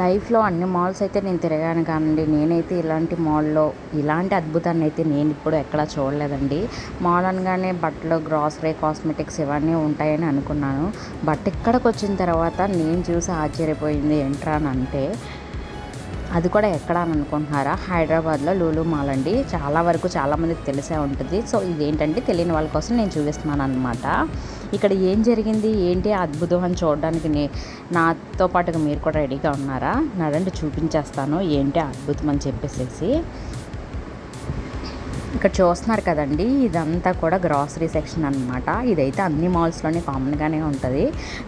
లైఫ్‌లో అన్ని మాల్స్ అయితే నేను తిరిగాను కానండి. నేనైతే ఇలాంటి మాల్‌లో ఇలాంటి అద్భుతాన్ని అయితే నేనిప్పుడు ఎక్కడా చూడలేదండి. మాల్ అనగానే బట్టలు, గ్రాసరీ, కాస్మెటిక్స్ ఇవన్నీ ఉంటాయని అనుకున్నాను. బట్ ఇక్కడికొచ్చిన తర్వాత నేను చూసి ఆశ్చర్యపోయింది ఏంట్రా అనంటే, అది కూడా ఎక్కడ అని అనుకుంటున్నారా? హైదరాబాద్‌లో లూలు మాల్ అండి. చాలా వరకు చాలామందికి తెలిసే ఉంటుంది. సో, ఇదేంటంటే తెలియని వాళ్ళ కోసం నేను చూపిస్తున్నాననమాట. ఇక్కడ ఏం జరిగింది, ఏంటి అద్భుతం అని చూడడానికి నాతో పాటుగా మీరు కూడా రెడీగా ఉన్నారా? నడండి చూపించేస్తాను ఏంటి అద్భుతం అని చెప్పేసేసి. ఇక్కడ చూస్తున్నారు కదండి, ఇదంతా కూడా గ్రాసరీ సెక్షన్ అనమాట. ఇదైతే అన్ని మాల్స్‌లోని కామన్‌గానే ఉంటది.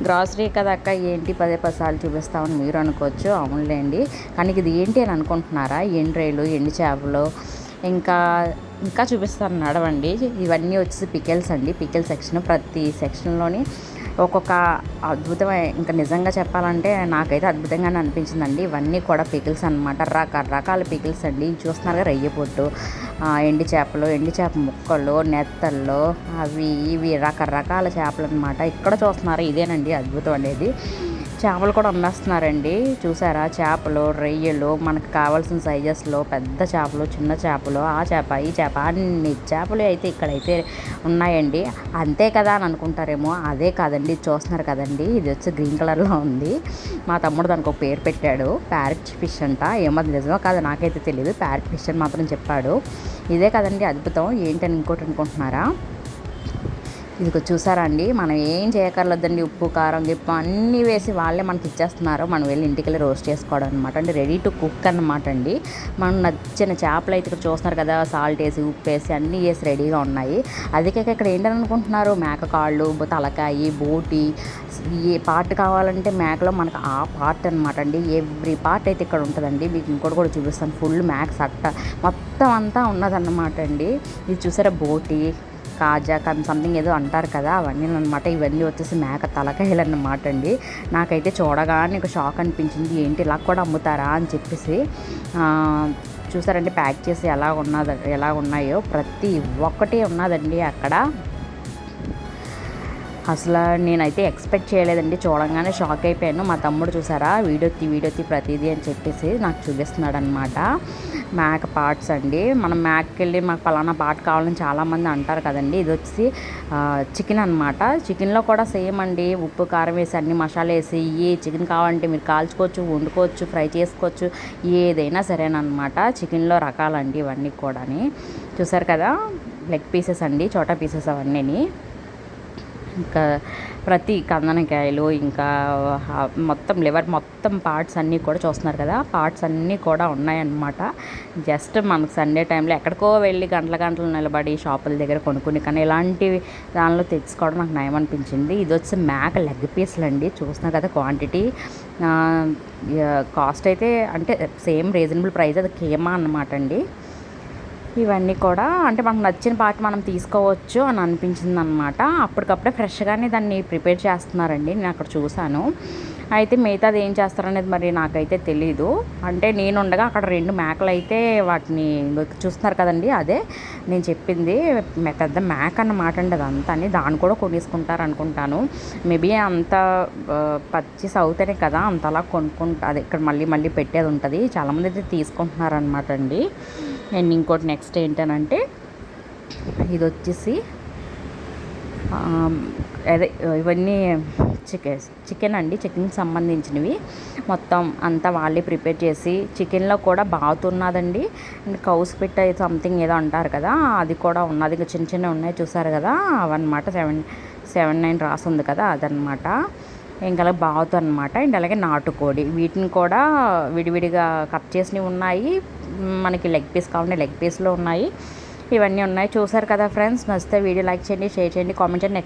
గ్రాసరీ కదా అక్క ఏంటి పదే పది సార్లు చూపిస్తామని మీరు అనుకోవచ్చు. అవునులేండి. కానీ ఇది ఏంటి అని అనుకుంటున్నారా? ఎండు రొయ్యలు, ఎండు చేపలు ఇంకా ఇంకా చూపిస్తాను నడవండి. ఇవన్నీ వచ్చేసి పికిల్స్ అండి. Pickle section. ప్రతి సెక్షన్‌లోని ఒక్కొక్క అద్భుతమే. ఇంకా నిజంగా చెప్పాలంటే నాకైతే అద్భుతంగానే అనిపించిందండి. ఇవన్నీ కూడా పికిల్స్ అనమాట. రకరకాల పికిల్స్ అండి. చూస్తున్నారుగా రొయ్య పొట్టు, ఎండు చేపలు, ఎండు చేప ముక్కలు, నెత్తళ్ళు, అవి ఇవి రకరకాల చేపలు అనమాట. ఇక్కడ చూస్తున్నారు ఇదేనండి అద్భుతం అనేది. చేపలు కూడా అమ్మేస్తున్నారండి. చూసారా? చేపలు, రొయ్యలు మనకు కావాల్సిన సైజెస్లో పెద్ద చేపలు, చిన్న చేపలు, ఆ చేప, ఈ చేప అన్ని చేపలు అయితే ఇక్కడైతే ఉన్నాయండి. అంతే కదా అని అనుకుంటారేమో. అదే కాదండి. చూస్తున్నారు కదండి, ఇది వచ్చి గ్రీన్ కలర్లో ఉంది. మా తమ్ముడు దానికి ఒక పేరు పెట్టాడు. ప్యారెట్ ఫిష్ అంట. ఏమో నిజమో కాదు నాకైతే తెలియదు. ప్యారెట్ ఫిష్ అని మాత్రం చెప్పాడు. ఇదే కదండి అద్భుతం. ఏంటని ఇంకోటి అనుకుంటున్నారా? ఇదిగో చూసారా అండి, మనం ఏం చేయక్కర్లేదండి. ఉప్పు, కారం, గిప్పు అన్నీ వేసి వాళ్ళే మనకి ఇచ్చేస్తున్నారు. మనం వెళ్ళి ఇంటికి వెళ్ళి రోస్ట్ చేసుకోవడం అనమాట. అంటే రెడీ టు కుక్ అనమాట అండి. మనం నచ్చిన చేపలు అయితే ఇక్కడ చూస్తున్నారు కదా, సాల్ట్ వేసి, ఉప్పు వేసి అన్నీ వేసి రెడీగా ఉన్నాయి. అదికాక ఇక్కడ ఏంటని అనుకుంటున్నారు, మేక కాళ్ళు, తలకాయి, బోటి, ఏ పార్ట్ కావాలంటే మేకలో మనకు ఆ పార్ట్ అనమాట అండి. ఎవ్రీ పార్ట్ అయితే ఇక్కడ ఉంటుందండి. మీకు ఇంకోటి కూడా చూపిస్తాను. ఫుల్ మేక సట్ట మొత్తం అంతా ఉన్నదన్నమాట అండి. ఇది చూసారా, బోటి, కాజా సంథింగ్ ఏదో అంటారు కదా, అవన్నీ అనమాట. ఇవన్నీ వచ్చేసి మేక తలకాయలు అన్నమాట అండి. నాకైతే చూడగానే ఒక షాక్ అనిపించింది. ఏంటి ఇలా కూడా అమ్ముతారా అని చెప్పేసి. చూసారండి ప్యాక్ చేసి ఎలా ఉన్నాయో ప్రతి ఒక్కటి ఉన్నదండి అక్కడ. అసలు నేనైతే ఎక్స్పెక్ట్ చేయలేదండి. చూడంగానే షాక్ అయిపోయాను. మా తమ్ముడు చూసారా, వీడియో తీ ప్రతిదీ అని చెప్పేసి నాకు చూపిస్తున్నాడు అనమాట. మేక పార్ట్స్ అండి. మనం మేకకి వెళ్ళి మాకు పలానా పార్ట్ కావాలని చాలామంది అంటారు కదండి. ఇది వచ్చి చికెన్ అనమాట. చికెన్లో కూడా సేమ్ అండి. ఉప్పు, కారం వేసి అన్ని మసాలా వేసి ఏ చికెన్ కావాలంటే మీరు కాల్చుకోవచ్చు, వండుకోవచ్చు, ఫ్రై చేసుకోవచ్చు, ఏదైనా సరేనమాట. చికెన్లో రకాలండి ఇవన్నీ కూడా. చూసారు కదా, లెగ్ పీసెస్ అండి, చోటా పీసెస్ అవన్నీ. ఇంకా ప్రతి కందనకాయలు, ఇంకా మొత్తం లివర్, మొత్తం పార్ట్స్ అన్నీ కూడా చూస్తున్నారు కదా, పార్ట్స్ అన్నీ కూడా ఉన్నాయన్నమాట. జస్ట్ మనకు సండే టైంలో ఎక్కడికో వెళ్ళి గంటలు నిలబడి షాపుల దగ్గర కొనుక్కుని కానీ ఇలాంటివి దానిలో తెచ్చుకోవడం నాకు నయం అనిపించింది. ఇది వచ్చి మేక లెగ్ పీస్లు అండి. చూస్తున్నారు కదా క్వాంటిటీ. కాస్ట్ అయితే అంటే సేమ్ రీజనబుల్ ప్రైస్. అది కీమా అన్నమాట అండి. ఇవన్నీ కూడా అంటే మనకు నచ్చిన పార్ట్ మనం తీసుకోవచ్చు అని అనిపించింది అనమాట. అప్పటికప్పుడే ఫ్రెష్గానే దాన్ని ప్రిపేర్ చేస్తున్నారండి. నేను అక్కడ చూశాను. అయితే మిగతాది ఏం చేస్తారనేది మరి నాకైతే తెలీదు. అంటే నేను ఉండగా అక్కడ 2 మేకలు అయితే వాటిని చూస్తున్నారు కదండి, అదే నేను చెప్పింది. పెద్ద మేక అన్నమాట అండి అదంతా. దాన్ని కూడా కొనేసుకుంటారు అనుకుంటాను. మేబీ అంత పర్చేస్ అవుతేనే కదా అంతలా అది ఇక్కడ మళ్ళీ పెట్టేది ఉంటుంది. చాలామంది అయితే తీసుకుంటున్నారు అనమాట అండి. అండ్ ఇంకోటి నెక్స్ట్ ఏంటనంటే, ఇది వచ్చేసి అదే ఇవన్నీ చికెన్ అండి. చికెన్కి సంబంధించినవి మొత్తం అంతా వాళ్ళే ప్రిపేర్ చేసి, చికెన్లో కూడా బాతున్నదండి. అండ్ కౌస్ పిట్ట సంథింగ్ ఏదో అంటారు కదా, అది కూడా ఉన్నది. ఇంకా చిన్న ఉన్నాయి చూసారు కదా, అవన్నమాట. 779 రాసి ఉంది కదా, అదనమాట. ఇంకా అలా బాతు అనమాట. అండ్ అలాగే నాటుకోడి, వీటిని కూడా విడివిడిగా కట్ చేసినవి ఉన్నాయి. మనకి లెగ్ పీస్ కావాలంటే లెగ్ పీస్లో ఉన్నాయి. ఇవన్నీ ఉన్నాయి. చూసారు కదా ఫ్రెండ్స్, నచ్చితే వీడియో లైక్ చేయండి, షేర్ చేయండి, కామెంట్ చేయండి.